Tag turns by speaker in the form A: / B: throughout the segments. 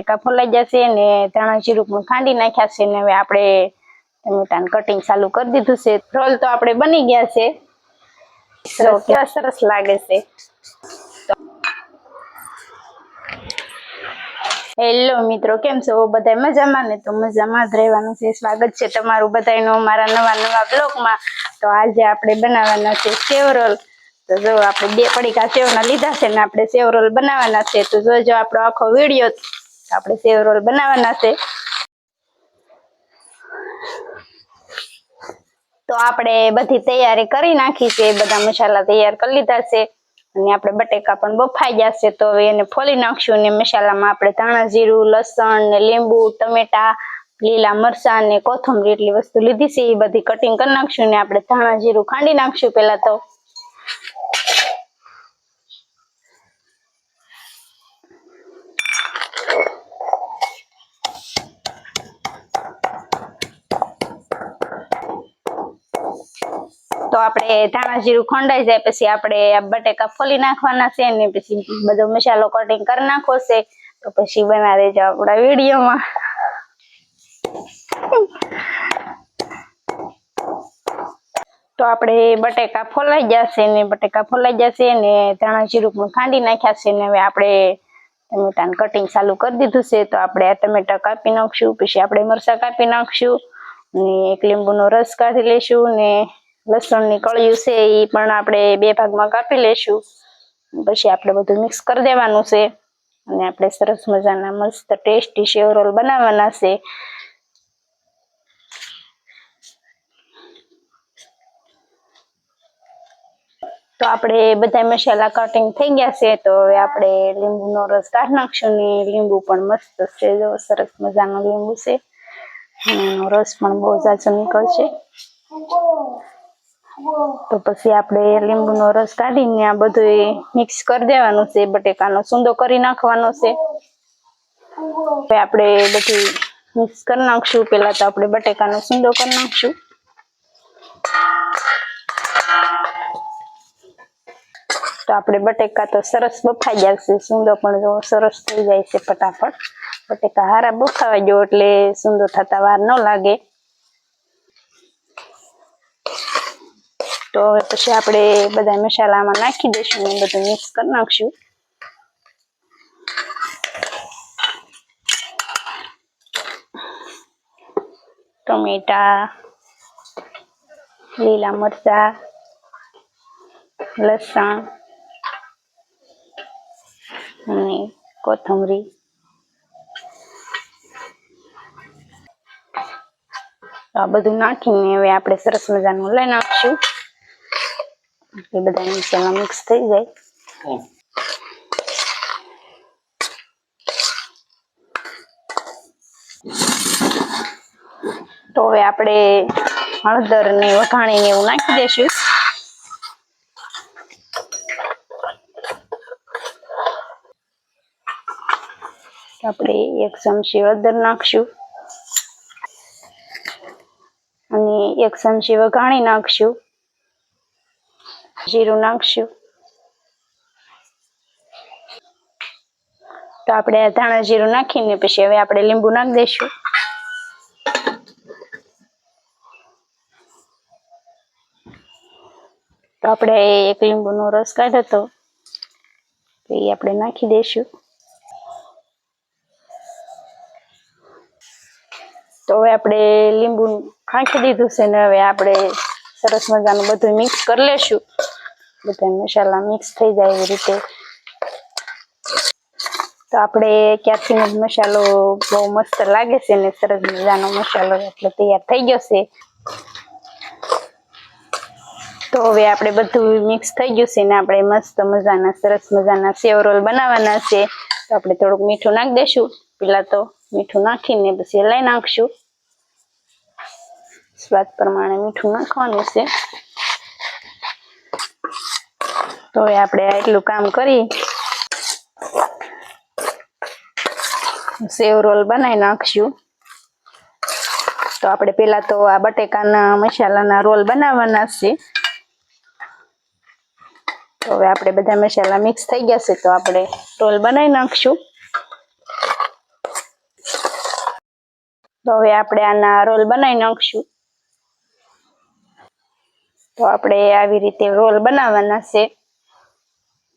A: બટેકા ફોલાઈ જશે ને ધાણા જીરું પણ ખાંડી નાખ્યા છે ને હવે આપણે ટમેટાનું કટિંગ ચાલુ કરી દીધું છે. રોલ તો આપણે બની ગયા છે. સરસ લાગે છે. હેલો મિત્રો, કેમ છો બધા? મજામાં ને? તો મજામાં જ રહેવાનું છે. સ્વાગત છે તમારું બધાનું અમારા નવા બ્લોગમાં. તો આજે આપણે બનાવવાના છે સેવ રોલ. તો જો આપણે 2 પડીકા સેવના લીધા છે ને આપણે સેવ રોલ બનાવવાના છે. તો જોજો આપણો આખો વિડીયો. આપણે સેવ રોલ બનાવવાના છે. તો આપણે બધી તૈયારી કરી નાખી છે. બધા મસાલા તૈયાર કરી લીધા છે અને આપણે બટેકા પણ બફાઈ ગયા છે. તો હવે એને ફોલી નાખશું ને મસાલામાં આપણે ધાણા જીરું, લસણ ને લીંબુ, ટમેટા, લીલા મરચાં ને કોથમરી એટલી વસ્તુ લીધી છે. એ બધી કટિંગ કરી નાખશું ને આપણે ધાણા જીરું ખાંડી નાખશું પહેલા તો. તો આપણે ધાણા જીરું ખંડાઈ જાય પછી આપણે બટેકા ફોલી નાખવાના છે ને પછી બધો મસાલો કટિંગ કરી નાખવો છે. તો પછી બના રહેજો આપણા વિડીયોમાં. તો આપણે બટેકા ફોલાઈ જશે ને ધાણા જીરું પણ ખાંડી નાખ્યા છે ને હવે આપણે ટમેટાનું કટિંગ ચાલુ કરી દીધું છે. તો આપણે આ ટમેટા કાપી નાખશું, પછી આપણે મરચાં કાપી નાખશું ને એક લીંબુનો રસ કાઢી લેશું ને લસણની કળિયું છે એ પણ આપણે 2 ભાગમાં કાપી લેશું. પછી આપણે બધું મિક્સ કરી દેવાનું છે અને આપણે સરસ મજાના મસ્ત ટેસ્ટી સેવ રોલ બનાવવાના છે. તો આપણે બધા મસાલા કટિંગ થઈ ગયા છે. તો હવે આપણે લીંબુનો રસ કાઢી નાખશું ને લીંબુ પણ મસ્ત છે. જો સરસ મજાનું લીંબુ છે અને એનો રસ પણ બહુ ઝાઝો નીકળશે. તો પછી આપણે લીંબુનો રસ કાઢીને આ બધું મિક્સ કરી દેવાનું છે. બટેકાનો સૂંદો કરી નાખવાનો છે. હવે આપણે બધું મિક્સ કરી નાખશું. પહેલા તો આપણે બટેકાનો સૂંદો કરી નાખશું. તો આપણે બટેકા તો સરસ બફાઈ ગયા છે. સૂંદો પણ જો સરસ થઈ જાય છે ફટાફટ. બટેકા હારા બફાવા ગયો એટલે સૂંદો થતા વાર ન લાગે. તો હવે પછી આપણે બધા મસાલામાં નાખી દઈશું ને બધું મિક્સ કરી નાખશું. ટમેટા, લીલા મરચાં, લસણ અને કોથમરી. આ બધું નાખીને હવે આપણે સરસ મજાનું લઈ નાખશું. એ બધા મસાલા મિક્સ થઈ જાય. તો હવે આપણે હળદર ને વઘાણીને એવું નાખી દઈશું. આપણે 1 ચમચી હળદર નાખશું અને 1 ચમચી વઘાણી નાખશું. જીરું નાખશું. તો આપણે ધાણા જીરું નાખીને પછી હવે આપણે લીંબુ નાખી દઈશું. તો આપણે 1 લીંબુનો રસ કાઢ્યો હતો તો એ આપણે નાખી દઈશું. તો હવે આપણે લીંબુ નાખી દીધું છે ને હવે આપણે સરસ મજાનું બધું મિક્સ કરી લેશું. બધા મસાલા મિક્સ થઈ જાય એવી રીતે. તો આપણે ક્યાંથી જ મસાલો બહુ મસ્ત લાગે છે ને સરસ મજાનો મસાલો એટલે તૈયાર થઈ ગયો છે. તો હવે આપણે બધું મિક્સ થઈ ગયું છે ને આપણે મસ્ત મજાના સરસ મજાના સેવ રોલ બનાવવાના છે. તો આપણે થોડુંક મીઠું નાખી દઈશું. પેલા તો મીઠું નાખીને પછી લઈ નાખશું. સ્વાદ પ્રમાણે મીઠું નાખવાનું છે. તો હવે આપણે એટલું કામ કરી સેવ રોલ બનાવી નાખશું. તો આપણે પહેલા તો આ બટેકાના મસાલાના રોલ બનાવવાના છે. તો હવે આપણે બધા મસાલા મિક્સ થઈ ગયા છે તો આપણે રોલ બનાવી નાખશું. તો હવે આપણે આના રોલ બનાવી નાખશું. તો આપણે આવી રીતે રોલ બનાવવાના છે.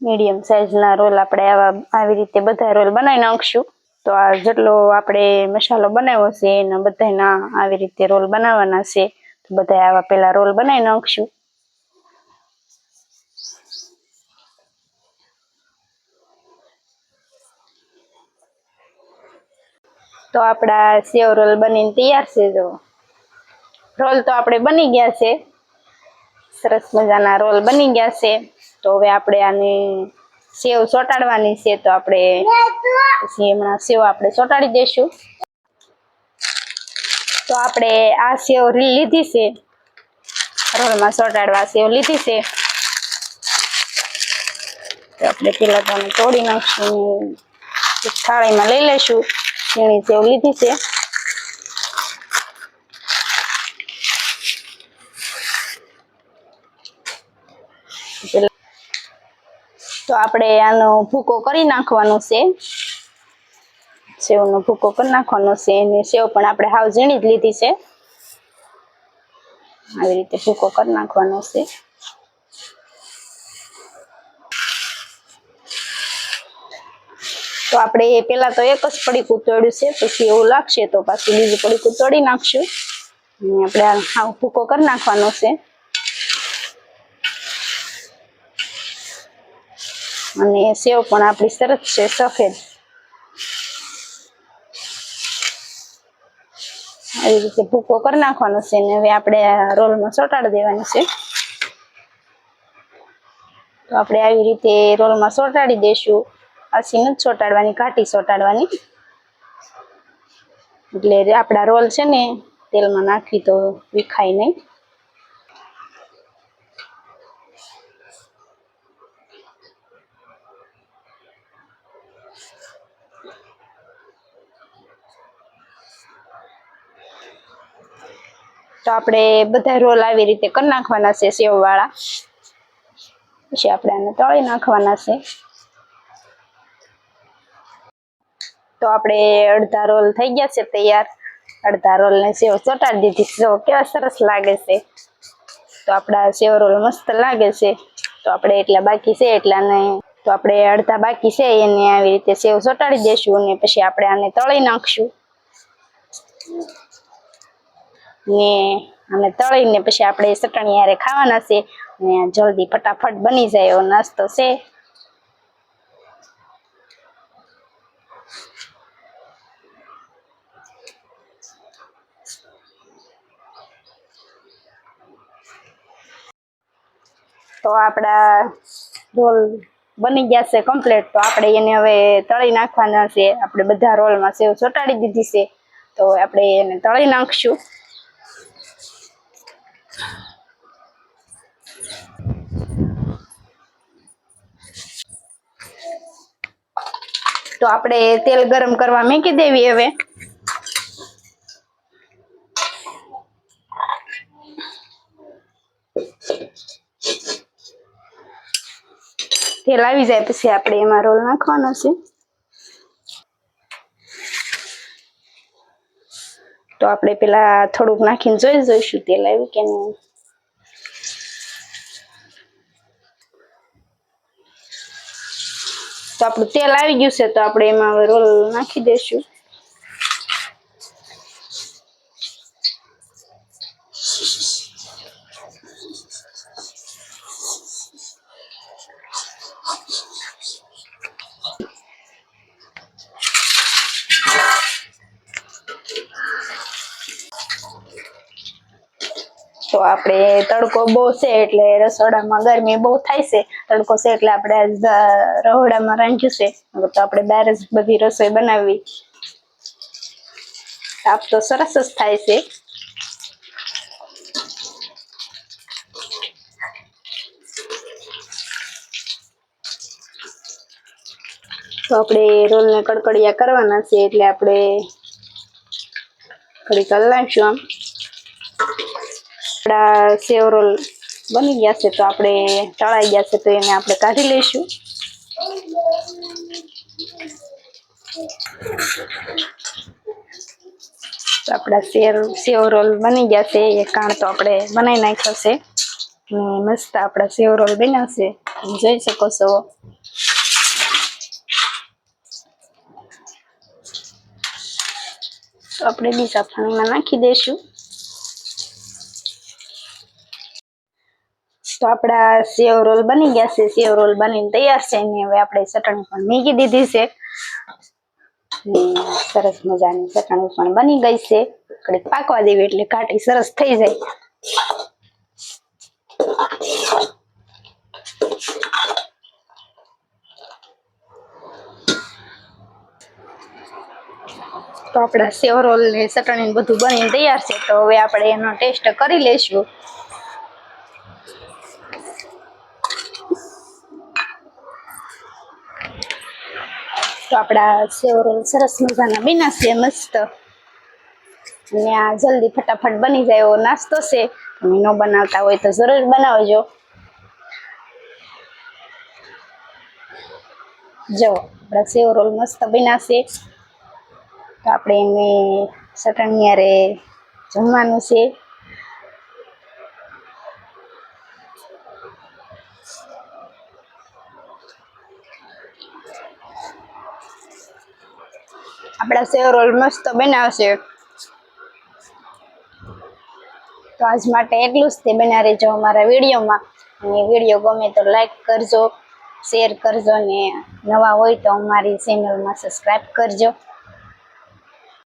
A: મીડિયમ સાઈઝના રોલ આપણે આવી રીતે બધા રોલ બનાવી નાખશું. તો આ જેટલો આપણે મસાલો બનાવ્યો છે એના બધાના આવી રીતે રોલ બનાવવાના છે. તો બધા આવા પેલા રોલ બનાવી નાખશું. તો આપણા સેવ રોલ બનીને તૈયાર છે. જો રોલ તો આપણે બની ગયા છે, સરસ મજાના રોલ બની ગયા છે. તો હવે આપણે આને સેવ ચોટાડવાની છે. તો આપણે પછી હમણાં સેવ આપણે ચોટાડી દઈશું. તો આપણે આ સેવ લીધી છે, રોલમાં ચોટાડવા સેવ લીધી છે. તો આપણે પેલા તો તોડી નાખશું, થાળીમાં લઈ લઈશું. ઝીણી સેવ લીધી છે. તો આપણે આનો ભૂકો કરી નાખવાનો છે, સેવનો ભૂકો કરી નાખવાનો છે. અને સેવ પણ આપણે હાવ ઝીણી જ લીધી છે. આવી રીતે ભૂકો કરી નાખવાનો છે. તો આપણે પેલા તો એક જ પડીકું તોડ્યું છે, પછી એવું લાગશે તો પાછું બીજું પડીકું તોડી નાખશું. અને આપણે હાવ ભૂકો કરી નાખવાનો છે. અને સેવ પણ આપણી સરસ છે, સફેદ. આવી રીતે ભૂકો કરી નાખવાનો છે. ને હવે આપણે રોલમાં ચોટાડી દેવાની છે. તો આપણે આવી રીતે રોલમાં ચોટાડી દઈશું. આછી નથી ચોટાડવાની, ઘાટી ચોટાડવાની. એટલે આપણા રોલ છે ને તેલમાં નાખી તો વિખાય નહીં. તો આપણે બધા રોલ આવી રીતે કરી નાખવાના છે સેવ વાળા. પછી આપણે આને તળી નાખવાના છે. તો આપણે અડધા રોલ થઈ ગયા છે તૈયાર. અડધા રોલ ને સેવ ચોટાડી દીધી. જો કેવા સરસ લાગે છે. તો આપણા સેવ રોલ મસ્ત લાગે છે. તો આપણે એટલા બાકી છે એટલાને, તો આપણે અડધા બાકી છે એને આવી રીતે સેવ ચોટાડી દઈશું. અને પછી આપણે આને તળી નાખશું. ને આને તળીને પછી આપણે ચટણી હારે ખાવાના છે. ને જલ્દી ફટાફટ બની જાય એવો નાસ્તો છે. તો આપણા રોલ બની ગયા છે કમ્પ્લીટ. તો આપણે એને હવે તળી નાખવાના છે. આપણે બધા રોલમાં સેવ ચોટાડી દીધી છે. તો આપણે એને તળી નાખશું. તો આપણે તેલ ગરમ કરવા મૂકી દેવી. હવે તેલ આવી જાય પછી આપણે એમાં રોલ નાખવાનો છે. તો આપણે પેલા થોડુંક નાખીને જોઈશું તેલ આવ્યું કે નહીં. તો આપણું તેલ આવી ગયું છે. તો આપણે એમાં હવે રોલ નાખી દઈશું. તો આપણે તડકો બહુ છે એટલે રસોડામાં ગરમી બહુ થાય છે. તડકો છે એટલે આપણે રહોડામાં રાંધ્યું છે. તો આપણે બહાર જ બધી રસોઈ બનાવવી. તાપ તો સરસ જ થાય છે. તો આપણે રોલને કડકડિયા કરવાના છે એટલે આપણે કડી કરી નાખશું. આમ આપણા સેવ રોલ બની ગયા છે. તો આપણે તળાઈ ગયા છે તો એને આપણે કાઢી લઈશું. તો આપણા સેવ રોલ બની ગયા છે. એક કાણ તો આપણે બનાવી નાખ્યો છે ને મસ્ત આપણા સેવ રોલ બનાવશે, જોઈ શકો છો. તો આપણે બીજા પાણીમાં નાખી દઈશું. તો આપણા સેવ રોલ બની ગયા છે. સેવ રોલ બનીને તૈયાર છે ને હવે આપણે ચટણી પણ મૂકી દીધી છે. સરસ મજાની ચટણી પણ બની ગઈ છે. કડીક પાકવા દેવી એટલે ઘાટી સરસ થઈ જાય. તો આપણા સેવ રોલ ને ચટણી બધું બનીને તૈયાર છે. તો હવે આપણે એનો ટેસ્ટ કરી લઈશું. તો આપણા સેવ રોલ સરસ મજાના બન્યા છે, મસ્ત. અને આ જલ્દી ફટાફટ બની જાય એવો નાસ્તો છે. તમે ન બનાવતા હોય તો જરૂર બનાવજો. જો આપણા સેવ રોલ મસ્ત બન્યા છે. તો આપણે એને ચટણી હારે જમવાનું છે. આપણા સેવ રોલ મસ્ત બનાવશે. તો આજ માટે એટલું જ. તે બન્યા રહેજો અમારા વિડીયોમાં. અને વિડીયો ગમે તો લાઈક કરજો, શેર કરજો ને નવા હોય તો અમારી ચેનલમાં સબસ્ક્રાઈબ કરજો.